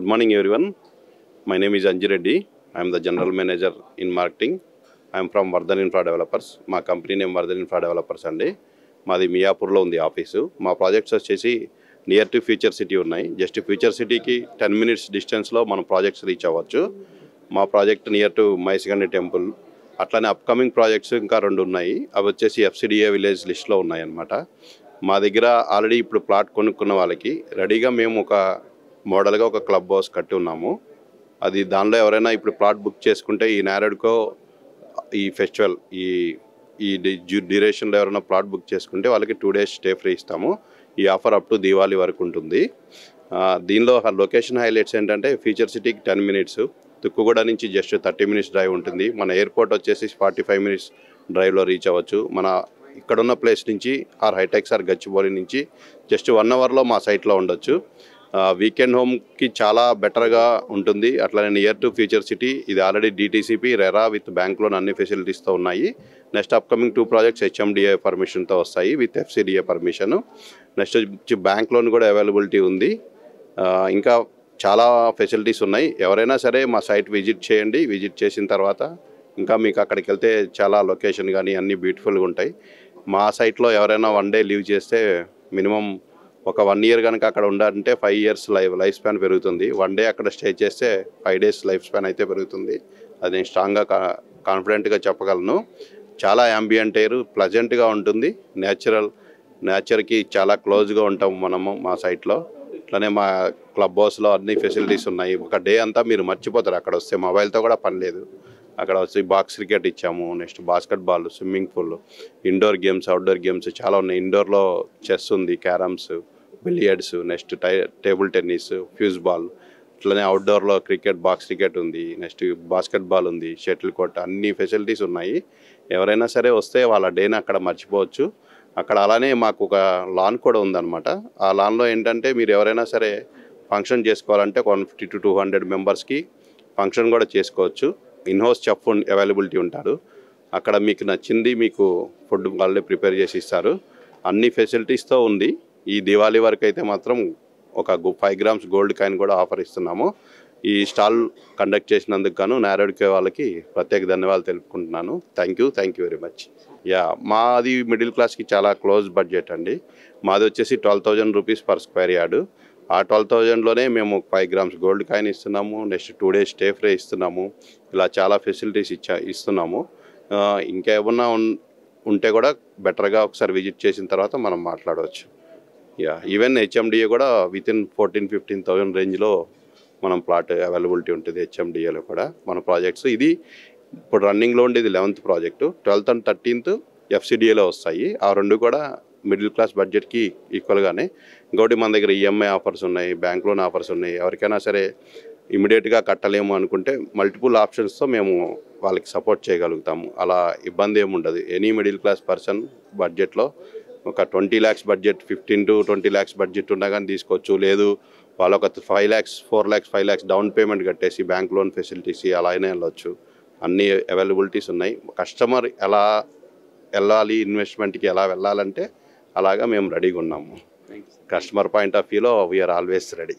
Good morning, everyone. My name is Anji Reddy. I am the General Manager in Marketing. I am from Vardhan Infra Developers. My company name Vardhan Infra Developers అండి. మాది మియాపూర్లో ఉంది office. మా projects వచ్చేసి near to future city ఉన్నాయి. Just future సిటీకి 10 minutes డిస్టెన్స్లో మన projects reach అవ్వచ్చు. మా project near to Maisigandi temple. అట్లానే అప్కమింగ్ ప్రాజెక్ట్స్ ఇంకా 2 ఉన్నాయి. అవి వచ్చేసి FCDA విలేజ్ లిస్ట్లో ఉన్నాయన్నమాట. మా దగ్గర ఆల్రెడీ ఇప్పుడు ప్లాట్ కొనుక్కున్న వాళ్ళకి రెడీగా మేము ఒక మోడల్గా ఒక క్లబ్ హౌస్ కట్టి ఉన్నాము. అది దానిలో ఎవరైనా ఇప్పుడు ప్లాట్ బుక్ చేసుకుంటే ఈ నేరేడ్కో ఈ ఫెస్టివల్ ఈ డ్యూరేషన్లో ఎవరైనా ప్లాట్ బుక్ చేసుకుంటే వాళ్ళకి 2 days స్టే ఫ్రీ ఇస్తాము. ఈ ఆఫర్ అప్ టు దీవాళి వరకు ఉంటుంది. దీనిలో లొకేషన్ హైలైట్స్ ఏంటంటే ఫ్యూచర్ సిటీకి 10 minutes, తుక్కుగూడ నుంచి జస్ట్ 30 minutes డ్రైవ్ ఉంటుంది. మన ఎయిర్పోర్ట్ వచ్చేసి 45 minutes డ్రైవ్లో రీచ్ అవ్వచ్చు. మన ఇక్కడున్న ప్లేస్ నుంచి హైటెక్స్ గచ్చిబౌలి నుంచి జస్ట్ 1 hourలో మా సైట్లో ఉండొచ్చు. వీకెండ్ హోమ్కి చాలా బెటర్గా ఉంటుంది. అట్లానే నియర్ టు ఫ్యూచర్ సిటీ. ఇది already DTCP, RERA with bank loan అన్ని ఫెసిలిటీస్తో ఉన్నాయి. నెక్స్ట్ అప్కమింగ్ 2 projects HMDA పర్మిషన్తో వస్తాయి with FCDA permission. Next bank loan కూడా అవైలబిలిటీ ఉంది. ఇంకా చాలా ఫెసిలిటీస్ ఉన్నాయి. ఎవరైనా సరే మా సైట్ విజిట్ చేయండి. విజిట్ చేసిన తర్వాత ఇంకా మీకు అక్కడికి వెళ్తే చాలా లొకేషన్ కానీ అన్నీ బ్యూటిఫుల్గా ఉంటాయి. మా సైట్లో ఎవరైనా 1 day లీవ్ చేస్తే మినిమం ఒక 1 year కనుక అక్కడ ఉండాలంటే 5 years లైఫ్ స్పాన్ పెరుగుతుంది. 1 day అక్కడ స్టే చేస్తే 5 days లైఫ్ స్పాన్ అయితే పెరుగుతుంది. అది నేను స్ట్రాంగ్గా కాన్ఫిడెంట్గా చెప్పగలను. చాలా యాంబియంట్ ఎయిర్ ప్లజెంట్గా ఉంటుంది. నేచర్కి చాలా క్లోజ్గా ఉంటాము మనము మా సైట్లో. అట్లనే మా క్లబ్ హౌస్లో అన్ని ఫెసిలిటీస్ ఉన్నాయి. ఒక డే అంతా మీరు మర్చిపోతారు అక్కడ వస్తే. మొబైల్తో కూడా పని లేదు. అక్కడ వచ్చి బాక్స్ క్రికెట్ ఇచ్చాము. Next basketball, swimming pool, indoor games, outdoor games చాలా ఉన్నాయి. ఇండోర్లో చెస్ ఉంది, carroms, billiards, next table tennis, foosball. అట్లనే అవుట్డోర్లో క్రికెట్, బాక్స్ క్రికెట్ ఉంది. నెక్స్ట్ బాస్కెట్బాల్ ఉంది, షటిల్ కోర్ట్, అన్ని ఫెసిలిటీస్ ఉన్నాయి. ఎవరైనా సరే వస్తే వాళ్ళ డేని అక్కడ మర్చిపోవచ్చు. అక్కడ అలానే మాకు ఒక లాన్ కూడా ఉందన్నమాట. ఆ లాన్లో ఏంటంటే మీరు ఎవరైనా సరే ఫంక్షన్ చేసుకోవాలంటే 150 to 200 మెంబర్స్కి ఫంక్షన్ కూడా చేసుకోవచ్చు. ఇన్హౌస్ చెఫ్ అవైలబిలిటీ ఉంటారు. అక్కడ మీకు నచ్చింది మీకు ఫుడ్ వాళ్ళే ప్రిపేర్ చేసి ఇస్తారు. అన్ని ఫెసిలిటీస్తో ఉంది. ఈ దివాళీ వరకు అయితే మాత్రం ఒక 5 grams గోల్డ్ కాయిన్ కూడా ఆఫర్ ఇస్తున్నాము. ఈ స్టాల్ కండక్ట్ చేసినందుకు గాను నేరేడ్కే వాళ్ళకి ప్రత్యేక ధన్యవాదాలు తెలుపుకుంటున్నాను. Thank you very much. మాది మిడిల్ క్లాస్కి చాలా క్లోజ్ బడ్జెట్ అండి. మాది వచ్చేసి 12,000 rupees per square yard. ఆ 12,000లోనే మేము 5 grams గోల్డ్ కాయిన్ ఇస్తున్నాము. నెక్స్ట్ 2 days స్టే ఫ్రీ ఇస్తున్నాము. ఇలా చాలా ఫెసిలిటీస్ ఇస్తున్నాము. ఇంకా ఏమన్నా ఉంటే కూడా బెటర్గా ఒకసారి విజిట్ చేసిన తర్వాత మనం మాట్లాడవచ్చు. ఈవెన్ HMDA కూడా వితిన్ 14,000-15,000 రేంజ్లో మనం ప్లాట్ అవైలబిలిటీ ఉంటుంది. HMDAలో కూడా మన ప్రాజెక్ట్స్. ఇది ఇప్పుడు రన్నింగ్లో ఉండేది 11th project. 12th and 13th FCDAలో వస్తాయి. ఆ 2 కూడా మిడిల్ క్లాస్ బడ్జెట్కి ఈక్వల్గానే. ఇంకోటి మన దగ్గర EMI ఆఫర్స్ ఉన్నాయి, బ్యాంక్ లోన్ ఆఫర్స్ ఉన్నాయి. ఎవరికైనా సరే ఇమీడియట్గా కట్టలేము అనుకుంటే మల్టిపుల్ ఆప్షన్స్తో మేము వాళ్ళకి సపోర్ట్ చేయగలుగుతాము. అలా ఇబ్బంది ఏమి ఉండదు. ఎనీ మిడిల్ క్లాస్ పర్సన్ బడ్జెట్లో ఒక 20 lakhs budget, 15 to 20 lakhs budget ఉన్నా కానీ తీసుకోవచ్చు. లేదు వాళ్ళు ఒక 5 lakhs, 4 lakhs, 5 lakhs down payment కట్టేసి బ్యాంక్ లోన్ ఫెసిలిటీస్ అలానే వెళ్ళొచ్చు. అన్ని అవైలబిలిటీస్ ఉన్నాయి. కస్టమర్ ఎలా వెళ్ళాలి, ఇన్వెస్ట్మెంట్కి ఎలా వెళ్ళాలంటే అలాగా మేము రెడీగా ఉన్నాము. కస్టమర్ పాయింట్ ఆఫ్ వ్యూలో వీఆర్ ఆల్వేస్ రెడీ.